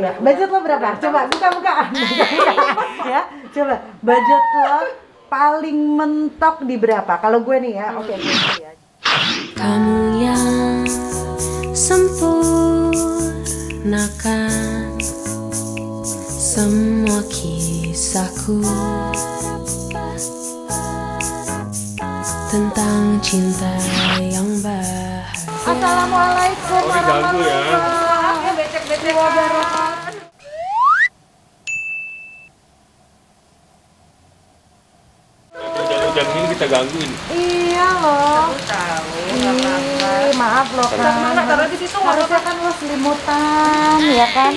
Budget lo berapa? Coba buka. Ya, coba budget lo paling mentok di berapa? Kalau gue nih ya, oke. Kamu yang sempurnakan semua kisahku tentang cinta yang bahagia. Assalamualaikum warahmatullahi wabarakatuh. Jam ini kita gangguin. Iya loh. Maaf loh kan. Harusnya kan lo selimutan, ya kan?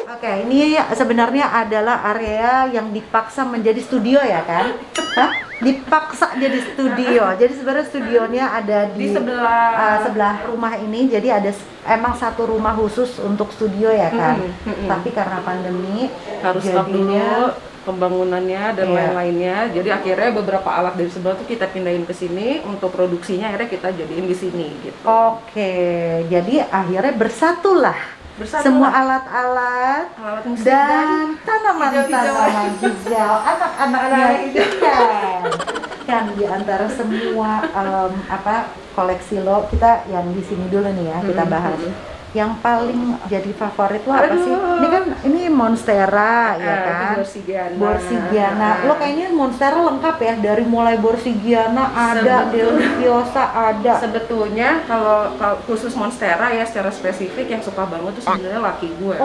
Oke, ini sebenarnya adalah area yang dipaksa menjadi studio ya kan? Hah? Dipaksa jadi studio. Jadi sebenarnya studionya ada di sebelah rumah ini. Jadi ada emang satu rumah khusus untuk studio ya kan? Tapi karena pandemi harus stop dulu pembangunannya dan lain-lainnya. Jadi akhirnya beberapa alat dari sebelah tuh kita pindahin ke sini untuk produksinya, akhirnya kita jadiin di sini gitu. Oke, jadi akhirnya bersatulah semua alat-alat dan tanaman-tanaman hijau, anak-anaknya kan di antara semua koleksi lo. Kita yang di sini dulu nih ya, kita bahas. Yang paling jadi favorit lo apa sih? Ini kan Monstera ya kan? Borsigiana. Lo kayaknya Monstera lengkap ya, dari mulai Borsigiana ada, Delphiosa ada. Sebetulnya kalau khusus Monstera ya secara spesifik yang suka banget tuh sebenarnya laki gue.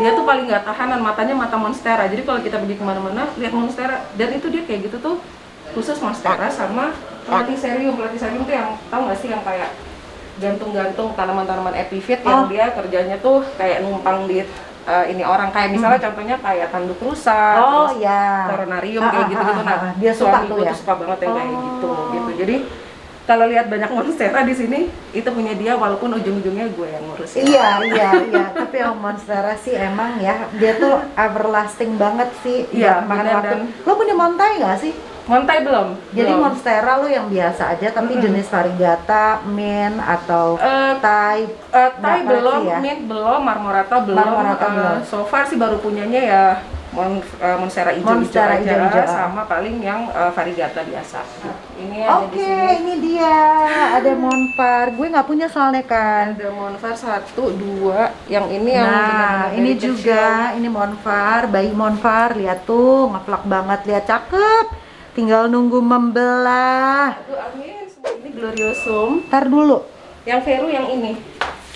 Dia tuh paling nggak tahanan, matanya mata Monstera. Jadi kalau kita pergi kemana-mana lihat Monstera, dan itu dia kayak gitu tuh khusus Monstera sama Platycerium. Platycerium tuh yang tahu nggak sih yang kayak gantung-gantung tanaman-tanaman epifit yang dia kerjanya tuh kayak numpang di ini orang, kayak misalnya contohnya kayak tanduk rusa, coronarium kayak gitu-gitu. Nah, dia suka tuh ya. Suka banget yang kayak gitu. Jadi kalau lihat banyak Monstera di sini itu punya dia, walaupun ujung-ujungnya gue yang ngurus. Iya. Tapi yang Monstera sih emang ya dia tuh everlasting banget sih. Iya, makan waktu. Lo punya Montai nggak sih? Montai belum. Jadi Monstera lo yang biasa aja, tapi jenis variegata, mint atau Thai. Thai belum, ya? Mint belum, Marmorata belum. So far sih baru punyanya ya Monstera hijau aja, sama paling yang variegata biasa. Ini ini dia ada Monfar. Gue nggak punya soalnya kan. Ada Monfar 1, 2, yang ini yang ini juga kecil. Ini Monfar, bayi Monfar, lihat tuh ngeplak banget, lihat cakep. Tinggal nunggu membelah. Aduh, amin. Ini Gloriosum. Ntar dulu. Yang Veru yang ini.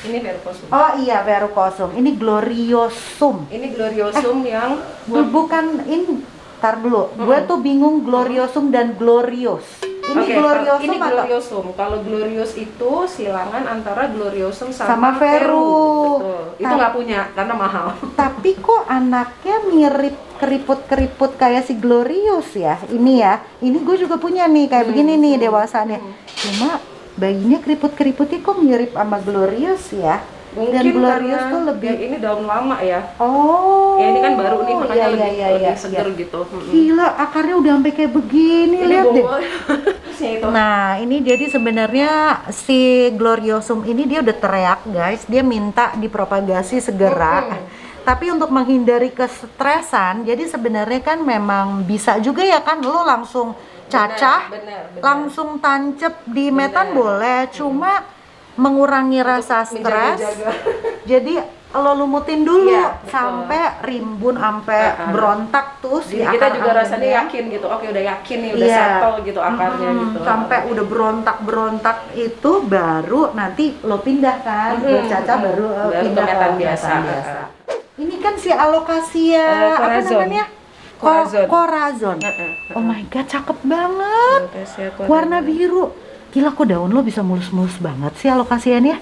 Ini Verukosum. Oh iya, Verukosum. Ini Gloriosum. Ini Gloriosum yang bukan ini. Ntar dulu. Gue tuh bingung Gloriosum dan Glorios. Ini Gloriosum ini Gloriosum. Kalau Glorios itu silangan antara Gloriosum sama Veru. Betul. Itu nggak punya karena mahal. Tapi kok anaknya mirip keriput-keriput kayak si Glorios ya? Ini ya. Ini gue juga punya nih kayak begini nih dewasanya. Cuma bayinya keriput-keriputnya kok mirip sama Glorios ya? Mungkin dan Glorious tuh lebih ini daun lama ya. Ya ini kan baru nih, makanya lebih seger gitu. Gila, akarnya udah sampai kayak begini, lihat deh. Nah, ini jadi sebenarnya si Gloriosum ini dia udah teriak guys, dia minta dipropagasi segera. Tapi untuk menghindari kesetresan, jadi sebenarnya kan memang bisa juga ya kan, lo langsung cacah, langsung tancep di metan boleh, cuma mengurangi rasa stres. Jadi lo lumutin dulu sampai rimbun, sampai berontak tuh si akar. Kita juga rasanya yakin gitu. Oke, udah yakin nih, udah settle gitu akarnya gitu. Sampai udah berontak itu baru nanti lo pindah kan, bercaca baru pindah ke metan biasa. Ini kan si Alocasia apa namanya? Corazon. Oh my god, cakep banget. Warna biru. Gila, kok daun lo bisa mulus-mulus banget sih Alocasianya?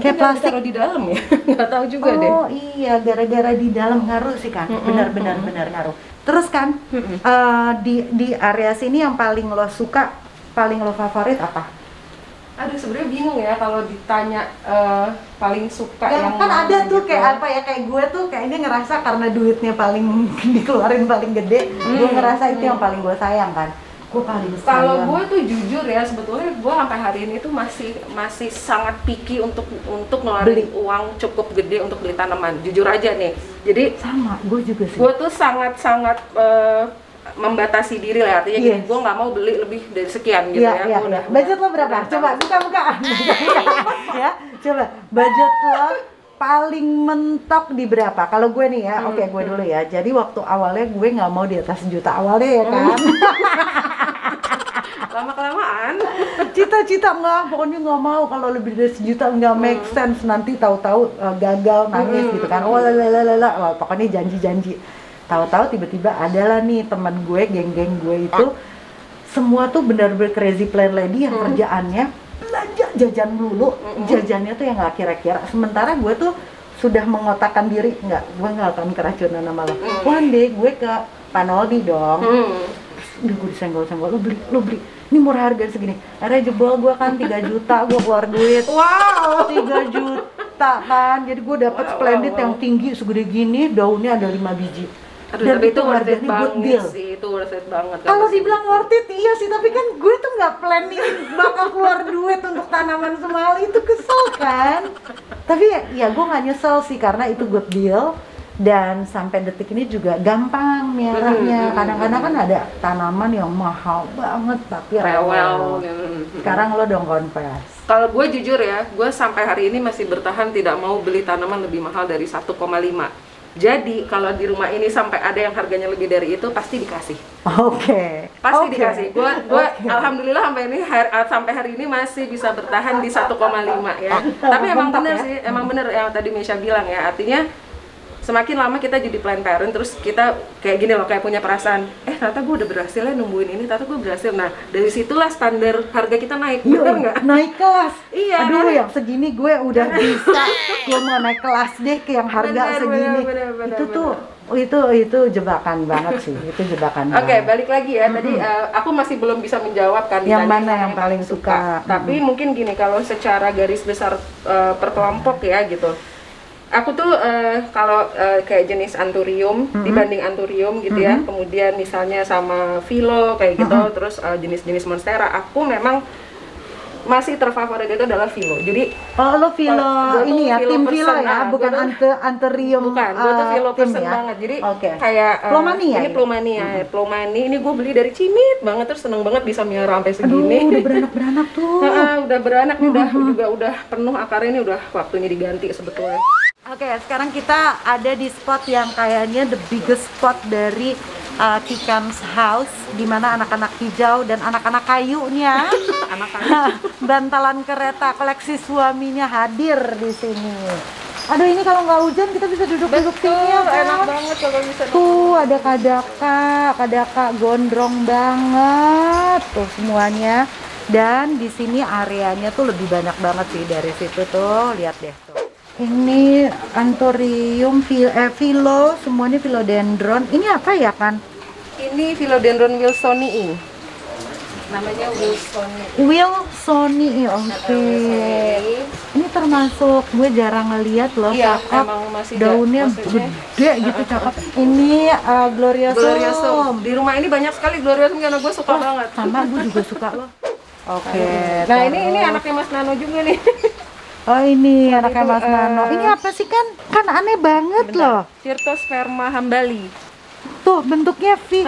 Kayak plastik. Taruh di dalam ya? Nggak tahu juga deh. Oh iya, gara-gara di dalam ngaruh sih kan. Benar ngaruh. Terus kan di area sini yang paling lo suka, paling lo favorit apa? Aduh, sebenarnya bingung ya kalau ditanya paling suka yang kan ada tuh gitu. Kayak apa ya, kayak gue tuh kayaknya ngerasa karena duitnya paling dikeluarin paling gede, gue ngerasa itu yang paling gue sayang kan. Gue paling Kalau gue tuh jujur ya, sebetulnya gue sampai hari ini tuh masih sangat picky untuk ngeluarin uang cukup gede untuk beli tanaman. Jujur aja nih. Jadi sama, gue juga sih. Gue tuh sangat membatasi diri lah, artinya gini, gue nggak mau beli lebih dari sekian gitu ya. Budget lo berapa? Coba buka-bukaan. Ya, coba budget lo paling mentok di berapa? Kalau gue nih ya, oke gue dulu ya. Jadi waktu awalnya gue nggak mau di atas juta awalnya ya kan. Lama-kelamaan cita-cita pokoknya nggak mau kalau lebih dari sejuta, nggak make sense, nanti tahu-tahu gagal nangis gitu kan. Pokoknya janji-janji. Tahu-tahu tiba-tiba adalah nih teman gue, geng-geng gue itu semua tuh benar-benar crazy plan lady yang kerjaannya belanja jajan dulu, jajannya tuh yang nggak kira-kira. Sementara gue tuh sudah mengotakkan diri, gue nggak akan keracunan sama lo. One day gue ke Panoldi dong, udah gue disenggol-senggol, lo beli, ini murah harga segini. Akhirnya jebol gue kan 3 juta, gue keluar duit. Wow, 3 juta kan, jadi gue dapet splendid yang tinggi segede gini, daunnya ada 5 biji. Aduh, dan tapi itu worth harganya it good banget deal sih, itu worth it banget. Kalau dibilang worth it, iya sih, tapi kan gue tuh nggak planning bakal keluar duit untuk tanaman semahal itu, kesel kan. Tapi ya gue nggak nyesel sih, karena itu good deal. Dan sampai detik ini juga gampang miaranya. Kadang-kadang kan ada tanaman yang mahal banget tapi rewel. Sekarang lo dong confess. Kalau gue jujur ya, gue sampai hari ini masih bertahan tidak mau beli tanaman lebih mahal dari 1,5. Jadi kalau di rumah ini sampai ada yang harganya lebih dari itu, pasti dikasih. Oke. Pasti dikasih. Gue alhamdulillah sampai hari ini masih bisa bertahan di 1,5 ya. Tapi emang bener sih, emang bener yang tadi Mesya bilang ya. Artinya semakin lama kita jadi plan parent, terus kita kayak gini loh, kayak punya perasaan, ternyata gue udah berhasil ya numbuhin ini, ternyata gue berhasil. Nah, dari situlah standar harga kita naik, bener nggak? Naik kelas. Iya. Aduh, yang segini gue udah bisa, gue mau naik kelas deh ke yang harga segini. Itu tuh, itu jebakan banget sih, itu jebakan banget. Oke, balik lagi ya, tadi aku masih belum bisa menjawab kan. Yang mana yang paling suka? Tapi mungkin gini, kalau secara garis besar per kelompok ya gitu. Aku tuh kalau kayak jenis anthurium dibanding anthurium gitu ya, kemudian misalnya sama philo kayak gitu, terus jenis-jenis monstera, aku memang masih terfavorit itu adalah philo. Jadi lo philo ini ya, tim philo ya, bukan anthurium. Bukan, gue tuh philo person banget. Jadi kayak Plomania. Ini plomania, plomani ini gue beli dari Cimit banget, terus seneng banget bisa miara sampai segini. Aduh, udah beranak-beranak tuh. Udah beranak nih, udah penuh akarnya, ini udah waktunya diganti sebetulnya. Oke, sekarang kita ada di spot yang kayaknya the biggest spot dari Kikam's house, di mana anak-anak hijau dan anak-anak kayunya, bantalan kereta koleksi suaminya hadir di sini. Aduh, ini kalau nggak hujan kita bisa duduk-duduk sini ya kan? Enak banget kalau bisa. Tuh ada kadaka gondrong banget tuh semuanya. Dan di sini areanya tuh lebih banyak banget sih dari situ tuh, lihat deh tuh. Ini anthurium, philo, semuanya philodendron. Ini apa ya kan? Ini philodendron wilsonii. Namanya Wilsonii, oke. Ini termasuk gue jarang ngeliat loh, cakep. Daunnya gede gitu, cakep. Ini gloriosum. Di rumah ini banyak sekali gloriosum karena gue suka banget. Sama, gue juga suka loh. Oke. Nah ini anaknya Mas Nano juga nih. Oh ini anaknya Mas Nano. Ini apa sih kan aneh banget loh. Cirtosperma hambali. Tuh bentuknya V.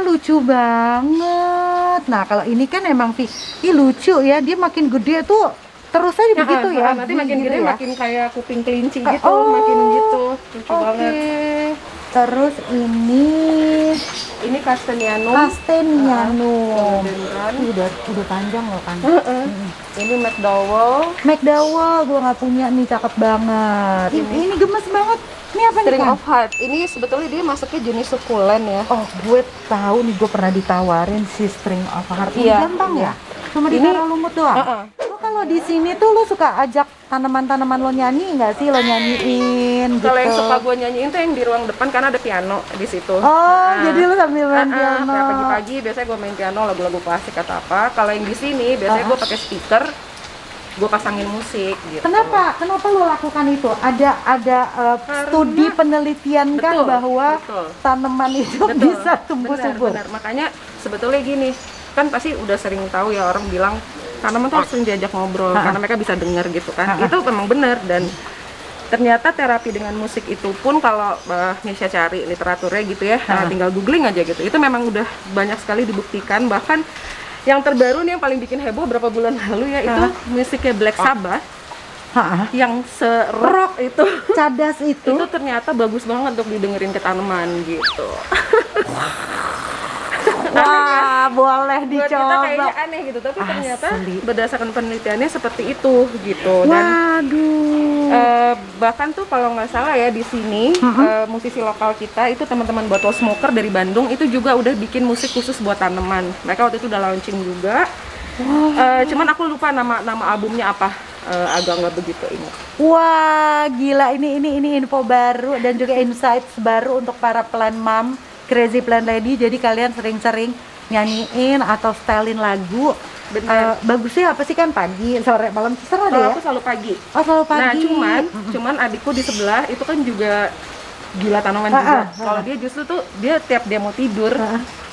Lucu banget. Nah kalau ini kan emang V. Ih lucu ya, dia makin gede tuh terus aja begitu ya. Nanti makin gede ya? Makin kayak kuping kelinci gitu, makin gitu. Lucu banget. Terus ini Castanianum. Udah panjang loh kan. Ini McDowell. Gua nggak punya nih, cakep banget. Ini gemes banget. Ini apa nih? String of Heart. Ini sebetulnya dia masuknya jenis sukulen ya. Oh, gue tahu nih, gue pernah ditawarin si String of Heart. Ini gampang ya? Cuma ditaruh lumut doang. Lo kalau di sini tuh lo suka ajak tanaman-tanaman lo nyanyi nggak sih? Lo nyanyiin gitu. Kalau yang suka gue nyanyiin tuh yang di ruang depan karena ada piano di situ. Jadi lo sambil main piano. Kayak pagi-pagi biasanya gue main piano lagu-lagu klasik atau apa. Kalau yang di sini biasanya gue pakai speaker. gue pasangin musik gitu. Kenapa lo lakukan itu? Ada studi penelitian kan bahwa tanaman itu bisa tumbuh subur. Benar. Makanya sebetulnya gini, kan pasti udah sering tahu ya orang bilang tanaman tuh harus sering diajak ngobrol karena mereka bisa dengar gitu kan. Itu memang benar, dan ternyata terapi dengan musik itu pun kalau Misha cari literaturnya gitu ya, tinggal googling aja gitu. Itu memang udah banyak sekali dibuktikan. Bahkan yang terbaru nih yang paling bikin heboh berapa bulan lalu ya, itu musiknya Black Sabbath yang serok itu, cadas itu ternyata bagus banget untuk didengerin ke tanaman gitu. Wah, boleh dicoba. Buat kita kayaknya aneh gitu, tapi ternyata berdasarkan penelitiannya seperti itu gitu. Dan bahkan tuh kalau nggak salah ya di sini musisi lokal kita itu teman-teman Bottle Smoker dari Bandung itu juga udah bikin musik khusus buat tanaman. Mereka waktu itu udah launching juga. Cuman aku lupa nama albumnya apa. Agak nggak begitu ingat. Wah, gila, ini info baru dan juga insights baru untuk para plant mom, crazy plant lady. Jadi kalian sering-sering nyanyiin atau stylein lagu. Bagusnya apa sih, kan pagi, sore, malam, terserah deh ya? Aku selalu pagi. Oh, selalu pagi. Nah, cuman adikku di sebelah itu kan juga gila tanaman juga. Kalau dia justru tuh dia tiap dia mau tidur,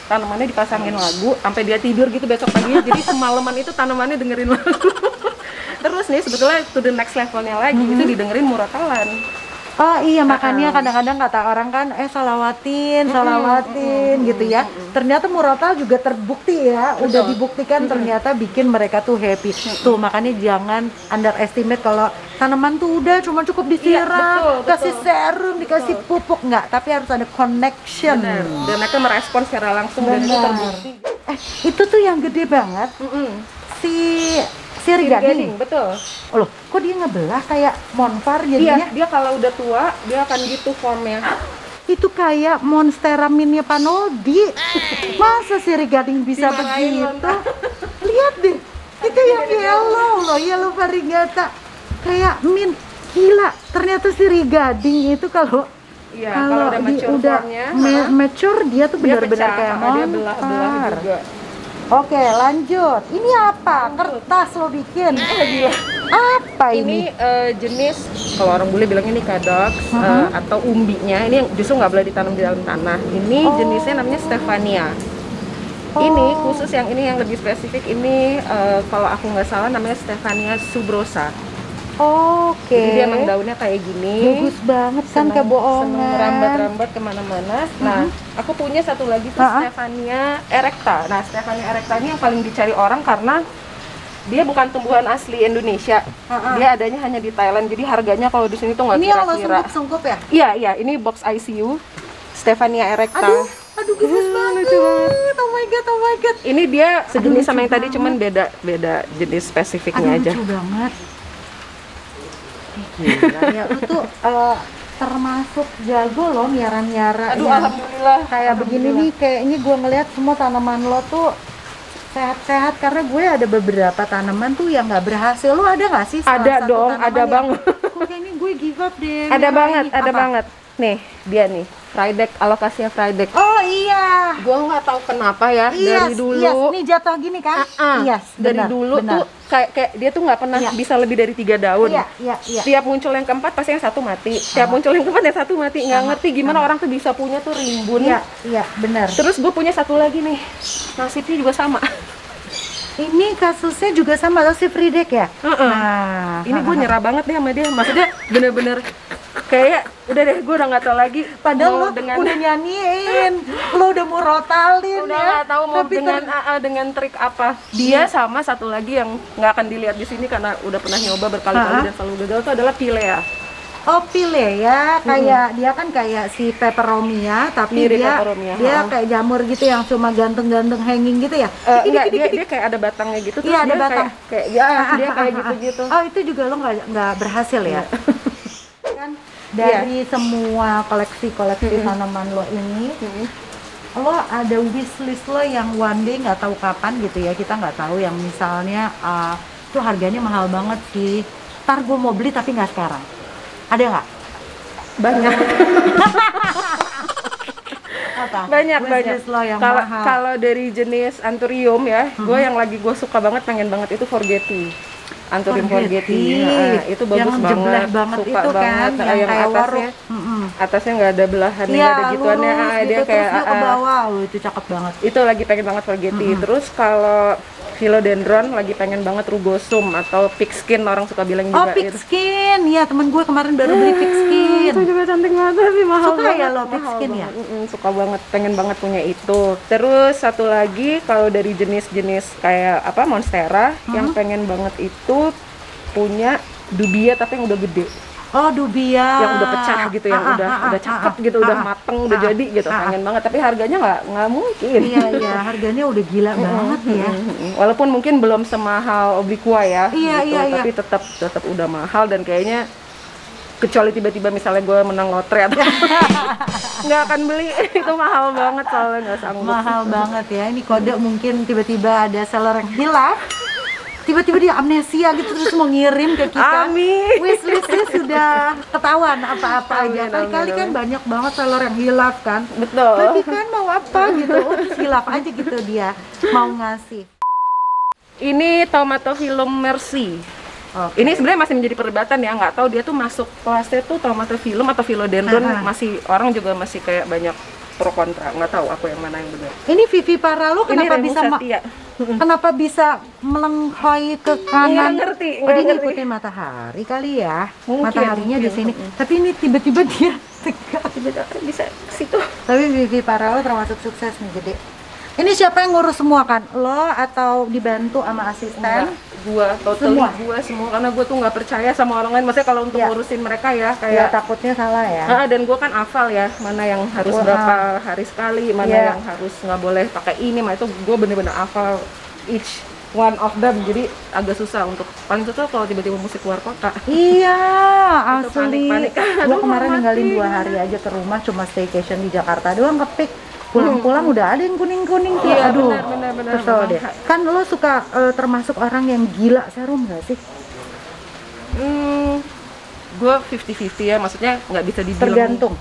tanamannya dipasangin lagu sampai dia tidur gitu besok paginya. Jadi semalaman itu tanamannya dengerin lagu. Terus nih sebetulnya to the next levelnya lagi itu didengerin murotalan. Oh iya, makanya kadang-kadang kata orang kan salawatin gitu ya. Ternyata murotal juga terbukti ya. Betul. Udah dibuktikan ternyata bikin mereka tuh happy. Tuh makanya jangan underestimate kalau tanaman tuh udah cuma cukup disiram, kasih serum, dikasih pupuk, enggak, tapi harus ada connection. Bener. Dan mereka merespon secara langsung dan itu terbukti. Itu tuh yang gede banget. Sirih gading, betul. Loh, kok dia ngebelah kayak monfar jadinya? Iya, dia kalau udah tua, dia akan gitu formnya. Itu kayak Monstera Minia Panoldi. Masa sirih gading bisa begitu? Lihat deh, itu yang yellow variegata. Kayak mint, gila. Ternyata sirih gading itu kalau udah mature formnya, mature dia tuh benar-benar kayak monfar. Dia belah-belah juga. Oke, lanjut. Ini apa? Kertas lo bikin? Gila. Apa ini? Ini jenis, kalau orang bule bilang ini kadox atau umbinya. Ini yang justru nggak boleh ditanam di dalam tanah. Ini jenisnya namanya Stephania. Ini khusus yang ini yang lebih spesifik. Ini kalau aku nggak salah namanya Stephania subrosa. Jadi dia emang daunnya kayak gini. Bagus banget kan, kebohongan. Seneng merambat-rambat kemana-mana. Nah, aku punya satu lagi tuh Stephania erecta. Nah, Stephania erecta ini yang paling dicari orang karena dia bukan tumbuhan asli Indonesia. Dia adanya hanya di Thailand. Jadi harganya kalau di sini tuh nggak kira-kira. Ini yang lo sungkup ya? Iya. Ini box ICU Stephania erecta. Aduh, gemes banget. Oh my god. Ini dia sejenis sama yang tadi, cuman beda jenis spesifiknya aja. Lucu banget. Gila ya, lu tuh termasuk jago loh miara-miara. Aduh, alhamdulillah. Kayak begini nih, kayaknya gue ngeliat semua tanaman lo tuh sehat-sehat, karena gue ada beberapa tanaman tuh yang nggak berhasil. Lo ada nggak sih? Ada dong, ada banget. Kayaknya gue give up deh. Ada banget. Nih, dia nih. Friedek, alokasinya Friedek. Oh iya. Gue nggak tahu kenapa ya, dari dulu. Nih jatuh gini kan? Dari dulu tuh kayak dia tuh nggak pernah bisa lebih dari 3 daun. Iya. Tiap muncul yang keempat pasti yang satu mati. Tiap muncul yang keempat yang satu mati. Nggak ngerti gimana orang tuh bisa punya tuh rimbun. Iya, benar. Terus gue punya satu lagi nih, nasibnya juga sama. Ini kasusnya juga sama si Friedek ya? Nah, ini gue nyerah banget deh sama dia. Maksudnya bener-bener kayak udah deh, gue udah nggak tahu lagi. Padahal lo udah nyanyiin, lo udah mau rotalin, udah nggak tahu mau dengan trik apa. Dia sama satu lagi yang nggak akan dilihat di sini karena udah pernah nyoba berkali-kali dan selalu gagal, itu adalah Pilea. Oh, Pilea, kayak dia kan kayak si peperomia, tapi mirip dia kayak jamur gitu yang cuma gantung-gantung hanging gitu ya? Enggak, dia kayak ada batangnya gitu. Iya, ada batang. Dia kayak gitu-gitu. Oh, itu juga lo nggak berhasil ya? Kan dari semua koleksi tanaman lo ini, lo ada wishlist lo yang one day nggak tahu kapan gitu ya, kita nggak tahu, yang misalnya tuh harganya mahal banget sih, ntar gue mau beli tapi nggak sekarang. Ada nggak? Banyak. Banyak. Kalau dari jenis anthurium ya, gue yang lagi gue suka banget, pengen banget itu Forgeti. Anturin Forgetti. Itu bagus yang banget. jebleh banget Suka itu banget. kan, yang kayak atasnya, atasnya nggak ada belahannya, iya, nggak ada gituannya. lurus Dia gitu, kayak terus dia ke bawah. Itu cakep banget. itu lagi pengen banget Forgetti. Terus kalau Philodendron lagi pengen banget Rugosum atau Pigskin, orang suka bilang Oh, juga pigskin. Iya, temen gue kemarin baru beli pigskin. Itu juga cantik banget tapi mahal Suka banget. ya lo mahal pigskin ya? banget. Suka banget, pengen banget punya itu. Terus satu lagi kalau dari jenis-jenis kayak apa Monstera yang pengen banget itu punya Dubia tapi yang udah gede. Oh, dubia. Yang udah pecah gitu, yang udah cakep gitu, udah mateng, udah jadi gitu. Pengen banget, tapi harganya nggak mungkin. Iya, harganya udah gila banget ya. Walaupun mungkin belum semahal Obliqua ya, Iya, gitu, iya, tapi tetap udah mahal dan kayaknya kecuali tiba-tiba misalnya gue menang lotre atau nggak akan beli. Itu mahal banget soalnya nggak sanggup. Mahal banget ya. Ini kode mungkin tiba-tiba ada seller yang hilaf. Tiba-tiba dia amnesia gitu terus mau ngirim ke kita. Amin. Wishlistnya sudah ketahuan apa-apa aja. Kali-kali kan banyak banget seller yang hilaf kan. Betul. Tapi kan mau apa gitu, terus hilaf aja gitu dia mau ngasih. Ini Tomatophyllum Mercy. Oke. Ini sebenarnya masih menjadi perdebatan ya, nggak tahu dia tuh masuk kelasnya tuh Tomatophyllum atau Philodendron, masih orang juga masih kayak banyak pro kontra, nggak tahu aku yang mana yang benar. Ini Vivipara lo kenapa Remus bisa Satia. kenapa bisa melenghoi ke kanan? Nggak ngerti, Oh, nggak dia ngerti. ngikutin matahari kali ya. Mungkin, Mataharinya di mungkin. sini. Tapi ini tiba-tiba dia tegak. Bisa ke situ. Tapi Vivipara lo termasuk sukses nih, Gede. Ini siapa yang ngurus semua kan? Lo atau dibantu sama asisten? Gua totally semua karena gua tuh nggak percaya sama orang lain. Maksudnya kalau untuk Ya. ngurusin mereka ya Ya kayak takutnya salah ya. dan gua kan hafal ya mana yang harus Wah. berapa hari sekali, mana Ya. yang harus nggak boleh pakai ini, mana itu gua bener-bener hafal each one of them. Jadi agak susah untuk paling susah kalau tiba-tiba musik keluar kota. Iya, Itu asli. panik-panik. Gua Aduh, kemarin mau ninggalin mati. 2 hari aja ke rumah, cuma staycation di Jakarta doang, kepik. Pulang-pulang udah ada yang kuning-kuning tuh. Iya, Aduh, benar. kesel deh. Kan lo suka termasuk orang yang gila serum gak sih? Gue 50-50 ya, maksudnya nggak bisa dibilang Tergantung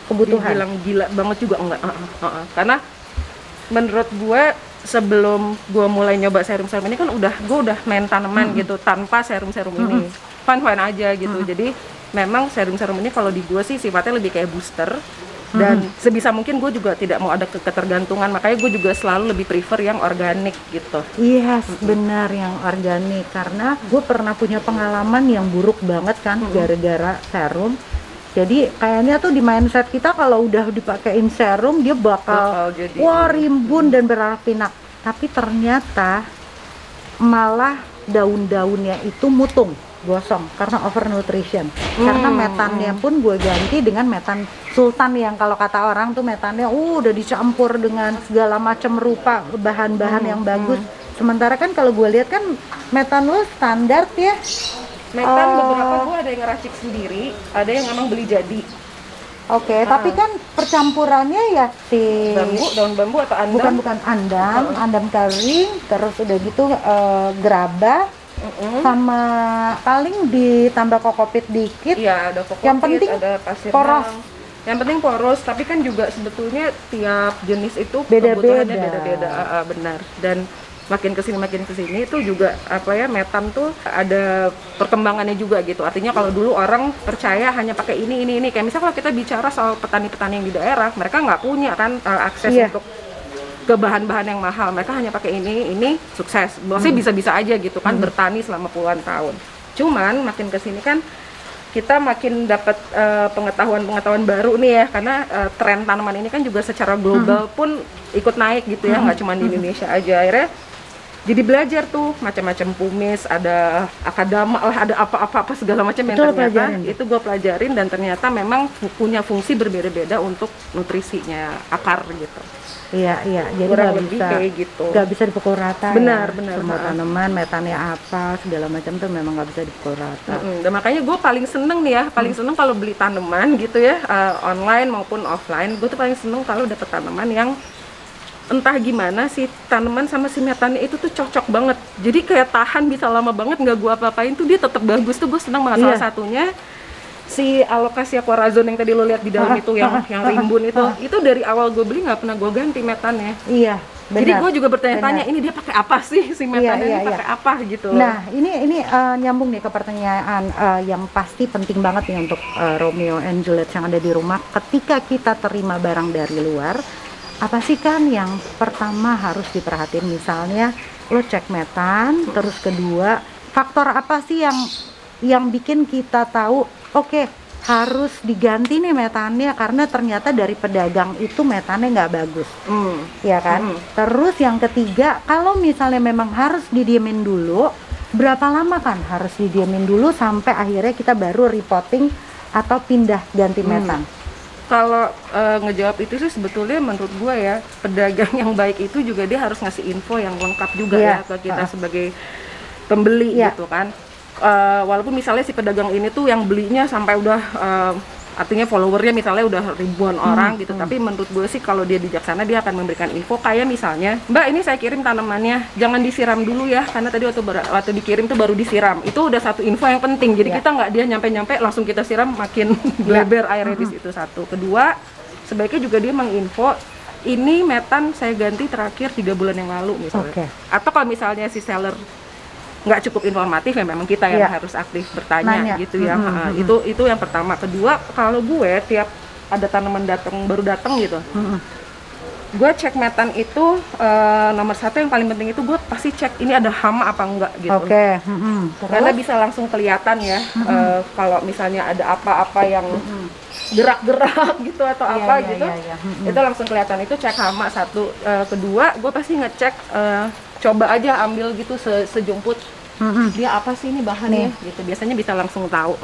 kebutuhan. dibilang gila banget juga enggak. Karena menurut gue sebelum gue mulai nyoba serum-serum ini kan gue udah main tanaman gitu tanpa serum-serum ini, fun aja gitu. Jadi memang serum-serum ini kalau di gue sih sifatnya lebih kayak booster. Dan sebisa mungkin gue juga tidak mau ada ketergantungan, makanya gue juga selalu lebih prefer yang organik gitu. Yes, benar yang organik. Karena gue pernah punya pengalaman yang buruk banget kan gara-gara serum. Jadi kayaknya tuh di mindset kita kalau udah dipakein serum dia bakal jadi wah rimbun dan berarak pinak. Tapi ternyata malah daun-daunnya itu mutung, gosong karena overnutrition. Karena metannya pun gue ganti dengan metan sultan yang kalau kata orang tuh metannya udah dicampur dengan segala macam rupa bahan-bahan yang bagus. Sementara kan kalau gue lihat kan metan lo standar ya. Metan beberapa gue ada yang ngeracik sendiri, ada yang memang beli jadi. Oke, tapi kan percampurannya ya si Daun bambu atau andam? bukan andam kering, terus udah gitu gerabah, sama paling ditambah kokopit dikit. Iya, ada kokopit, Yang penting ada pasir poros. malang. Yang penting poros, tapi kan juga sebetulnya tiap jenis itu Beda-beda. kebutuhannya beda-beda. Benar. Dan makin kesini itu juga apa ya, metan tuh ada perkembangannya juga gitu. Artinya kalau dulu orang percaya hanya pakai ini kayak misalnya kalau kita bicara soal petani-petani yang di daerah, mereka nggak punya kan akses untuk ke bahan-bahan yang mahal, mereka hanya pakai ini sukses. Maksudnya bisa-bisa aja gitu kan bertani selama puluhan tahun. Cuman makin kesini kan kita makin dapat pengetahuan baru nih ya, karena tren tanaman ini kan juga secara global pun ikut naik gitu ya, nggak cuma di Indonesia aja. Akhirnya jadi belajar tuh macam-macam pumis, ada akadama lah, ada apa-apa segala macam yang ternyata itu gue pelajarin dan ternyata memang punya fungsi berbeda-beda untuk nutrisinya akar gitu. Iya, jadi Kurang nggak lebih bisa kayak gitu. nggak bisa dipukul rata. Benar. Semua tanaman metannya apa segala macam tuh memang nggak bisa dipukul rata. Dan makanya gue paling seneng nih ya, paling seneng kalau beli tanaman gitu ya, online maupun offline. Gue tuh paling seneng kalau dapet tanaman yang entah gimana si tanaman sama si metannya itu tuh cocok banget. Jadi kayak tahan bisa lama banget, nggak gue apa-apain tuh dia tetap bagus tuh. Gue seneng banget. Salah satunya si Alocasia corazon yang tadi lo lihat di dalam itu yang rimbun itu dari awal gue beli nggak pernah gue ganti metannya. Iya. Jadi gue juga bertanya-tanya, ini dia pakai apa sih si metannya, ini pakai apa gitu loh. Nah, ini nyambung nih ke pertanyaan yang pasti penting banget nih untuk Romeo and Juliet yang ada di rumah. Ketika kita terima barang dari luar, apa sih kan yang pertama harus diperhatiin? Misalnya lo cek metan, terus kedua faktor apa sih yang bikin kita tahu oke, harus diganti nih metannya karena ternyata dari pedagang itu metannya nggak bagus, ya kan? Terus yang ketiga, kalau misalnya memang harus didiemin dulu, berapa lama kan harus didiemin dulu sampai akhirnya kita baru reporting atau pindah ganti metan? Kalau ngejawab itu sih sebetulnya menurut gue ya, pedagang yang baik itu juga dia harus ngasih info yang lengkap juga ya ke kita sebagai pembeli gitu kan. Walaupun misalnya si pedagang ini tuh yang belinya sampai udah artinya followernya misalnya udah ribuan orang gitu, tapi menurut gue sih kalau dia bijaksana dia akan memberikan info kayak misalnya, Mbak ini saya kirim tanamannya jangan disiram dulu ya karena tadi waktu dikirim tuh baru disiram. Itu udah satu info yang penting, jadi kita nggak dia nyampe langsung kita siram makin bleber airnya di situ. Satu, kedua sebaiknya juga dia menginfo ini metan saya ganti terakhir 3 bulan yang lalu misalnya, atau kalau misalnya si seller nggak cukup informatif ya memang kita yang harus aktif bertanya gitu ya. Itu yang pertama. Kedua, kalau gue tiap ada tanaman baru datang gitu, gue cek metan itu nomor satu yang paling penting itu gue pasti cek ini ada hama apa enggak gitu. Karena bisa langsung kelihatan ya kalau misalnya ada apa-apa yang gerak-gerak gitu atau apa gitu, itu langsung kelihatan. Itu cek hama satu. Kedua, gue pasti ngecek coba aja ambil gitu sejumput dia apa sih ini bahannya gitu, biasanya bisa langsung tahu.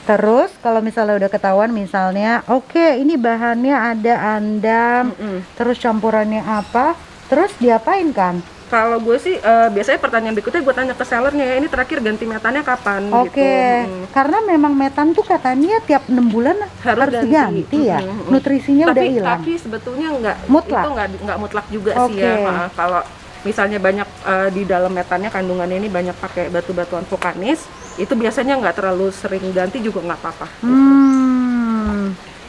Terus kalau misalnya udah ketahuan misalnya oke, ini bahannya ada andam, terus campurannya apa, terus diapain kan? Kalau gue sih biasanya pertanyaan berikutnya gue tanya ke sellernya ya, ini terakhir ganti metannya kapan gitu. Karena memang metan tuh katanya tiap 6 bulan harus diganti ya. Nutrisinya udah hilang. Tapi sebetulnya mutlak. Itu nggak mutlak juga sih ya. Kalau misalnya banyak di dalam metannya kandungannya ini banyak pakai batu-batuan vulkanis, itu biasanya nggak terlalu sering ganti juga nggak apa-apa.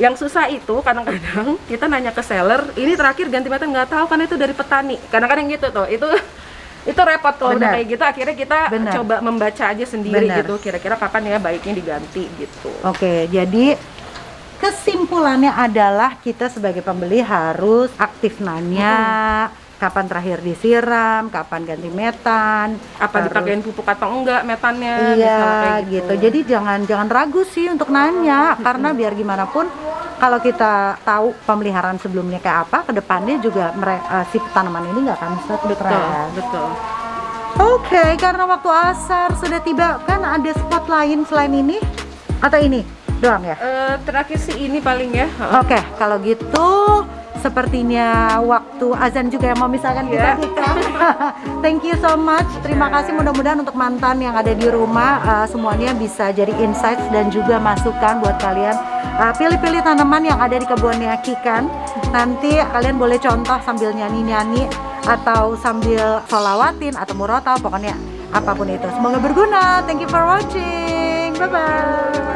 Yang susah itu kadang-kadang kita nanya ke seller, ini terakhir ganti metan nggak tahu karena itu dari petani. Kadang-kadang gitu tuh, itu repot tuh. Udah kayak gitu akhirnya kita coba membaca aja sendiri gitu, kira-kira kapan ya baiknya diganti gitu. Oke, jadi kesimpulannya adalah kita sebagai pembeli harus aktif nanya. Kapan terakhir disiram, kapan ganti metan, apa dipakein pupuk atau enggak metannya, kayak gitu. Jadi jangan ragu sih untuk nanya, karena biar gimana pun kalau kita tahu pemeliharaan sebelumnya kayak apa, kedepannya juga si tanaman ini nggak akan stres. Betul. Oke, karena waktu asar sudah tiba, kan ada spot lain selain ini atau ini doang ya? Terakhir sih ini paling ya. Oke, kalau gitu sepertinya waktu azan juga yang memisahkan kita. Thank you so much. Terima kasih, mudah-mudahan untuk mantan yang ada di rumah semuanya bisa jadi insights dan juga masukan buat kalian. Pilih-pilih tanaman yang ada di kebunnya Kikan. Nanti kalian boleh contoh sambil nyanyi-nyanyi atau sambil sholawatin atau murotal, pokoknya apapun itu. Semoga berguna. Thank you for watching. Bye-bye.